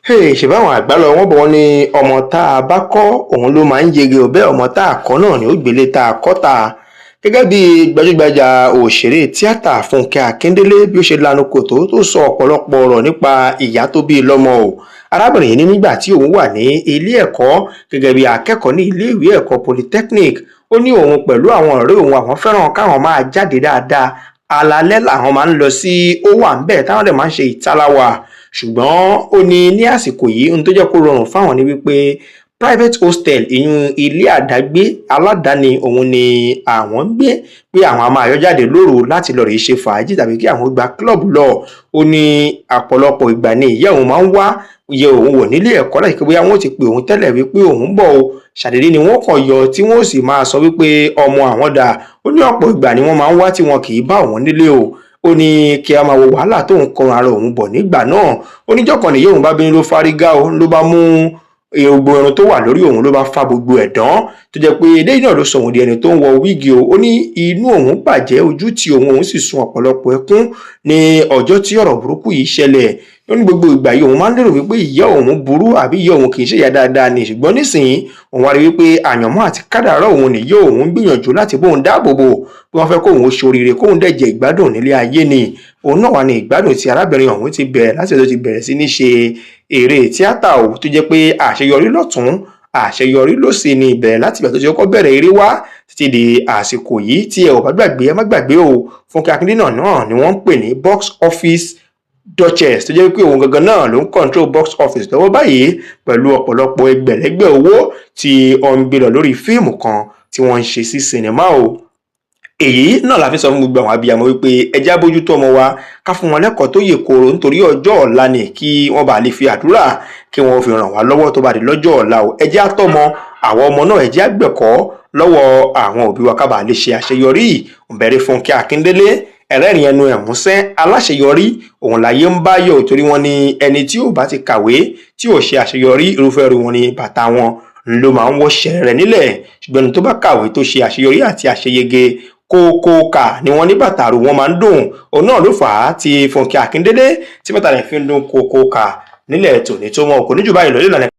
Ṣèbáwọn àgbà lọ wọ́n bọ̀ wọ́n ní ọmọ tá a bá kọ́ òun ló máa ń yege ò bẹ́ẹ̀ ọmọ tá a kọ́ náà ni ó gbélé tá a kọ́ ta. Gẹ́gẹ́ bí gbajúgbajà òṣèré tíátà Fúnkẹ́ Akíndélé bí ó ṣe lanu kòtó tó sọ ọ̀pọ̀lọpọ̀ ọ̀rọ̀ nípa ìyá tó bí i lọ́mọ o. Arábìnrin yìí ní nígbà tí òun wà ní ilé ẹ̀kọ́ gẹ́gẹ́ bí akẹ́kọ̀ọ́ ní ilé ìwé ẹ̀kọ́ polytechnic, ó ní òun pẹ̀lú àwọn ọ̀rẹ́ òun àwọn fẹ́ràn káwọn máa jáde dáadáa, alalẹ́ làwọn máa ń lọ sí ó wà ń bẹ̀ táwọn dẹ̀ máa ń ṣe ìtaláwà. Ṣùgbọ́n ó ní àsìkò yìí ohun tó jẹ́ kó rọrùn fáwọn ni wípé private hostel ìyún ilé àdágbé aládàáni òun ni àwọn ń gbé, pé àwọn máa yọ jáde lóru láti lọ rèé ṣe fàájì tàbí kí àwọn gba club lọ. Ó ní ọ̀pọ̀lọpọ̀ ìgbà ni ìyá òun máa ń wá yẹ òun wò nílé ẹ̀kọ́ láì pé bóyá wọ́n ti pè òun tẹ́lẹ̀ wípé òun ń bọ̀ o, ṣàdédé ni wọ́n kàn yọ tí wọ́n sì máa sọ wípé ọmọ àwọn dà. Ó ní ọ̀pọ̀ ìgbà ni wọ́n máa ń wá tí wọn kì í bá òun nílé o. Ó ní kí a máa wo wàhálà tó ń kọrun ara òun bọ̀ nígbà náà. Ó níjọ́ kan nìyí òun bá bínú ló fárígá o, ló bá mú gbogbo ẹran tó wà lórí òun ló bá fa gbogbo ẹ̀dán, tó jẹ́ pé eléyìí náà ló sọ òun di ẹni tó ń wọ wíìgì o. Ó ní inú òun bàjẹ́, ojú tí òun sì sun ọ̀pọ̀lọpọ̀ ẹkún ní ọjọ́ tí ọ̀rọ̀ burúkú yìí ṣẹlẹ̀. Ó ní gbogbo ìgbà yìí òun máa ń lérò wípé ìyá òun burú àbí ìyá òun kì í ṣe ìyá dáadáa ni, ṣùgbọ́n nísìnyí òun wá rí wípé àyànmọ́ àti kádàrá òun nìyí òun gbìyànjú láti bóun dáàbòbò, bí wọ́n fẹ́ kóun ó ṣoríire kóun dẹ̀ jẹ ìgbádùn nílé ayé ni. Òun náà wà ní ìgbádùn tí arábìnrin ọ̀hún ti bẹ̀rẹ̀ láti ọjọ́ ti bẹ̀rẹ̀ sí ní ṣe eré tíátà o, tó jẹ́ pé àṣeyọrí lọ́tún àṣeyọrí lósì ni ìbẹ̀rẹ̀ láti ìgbà tó ti kọ́kọ́ bẹ̀rẹ̀ eré wá títí di àsìkò yìí. Tí ẹ ò bá gbàgbé ẹ má gbàgbé o, Fúnkẹ́ Akíndélé náà ni wọ́n ń pè ní box office duchess, tó jẹ́ wípé òun gangan náà ló ń control box office lọ́wọ́ báyìí pẹ̀lú ọ̀pọ̀lọpọ̀ ẹgbẹ̀lẹ́gbẹ̀ owó tí ó ń gbé lọ lórí fíìmù kan tí wọ́n ń ṣe sí sinimá o. Èyí náà la fi sọ fún gbogbo àwọn abiyamọ wípé ẹjá bójútó ọmọ wa, ká fún wọn lẹ́kọ̀ọ́ tó yè kooro nítorí ọjọ́ ọ̀la ni, kí wọ́n bá lè fi àdúrà kí wọ́n fi ràn wá lọ́wọ́ tó bá di lọ́jọ́ ọ̀la o. Ẹjá tọ́mọ àwọn ọmọ náà, ẹjá gbẹ̀kọ́ lọ́wọ́ àwọn òbí wa ká bá lè ṣe àṣeyọrí. Òǹbẹ̀rẹ̀ Fúnkẹ́ Akíndélé ẹlẹ́rìn ẹnu ẹ̀músẹ́ aláṣeyọrí òun láyé ń bá yọ̀, torí wọn ni ẹni tí ò bá ti kàwé tí ò ṣe àṣeyọrí irúfẹ́ rẹ̀ wọn ni bàtà wọn ló máa ń wọ́ṣẹ́ rẹ̀ nílẹ̀. Ṣùgbọ́n ẹni tó bá kàwé tó ṣe àṣeyọrí àti àṣeyege kókóka ni wọ́n ní bàtà rù wọ́n máa ń dùn. Òun náà ló fà á tí Fúnkẹ́ Akíndélé tí bàtà rẹ̀ fi ń dún kókóka nílẹ̀ tòní tó mọ́ kò ní jù báyìí lọ.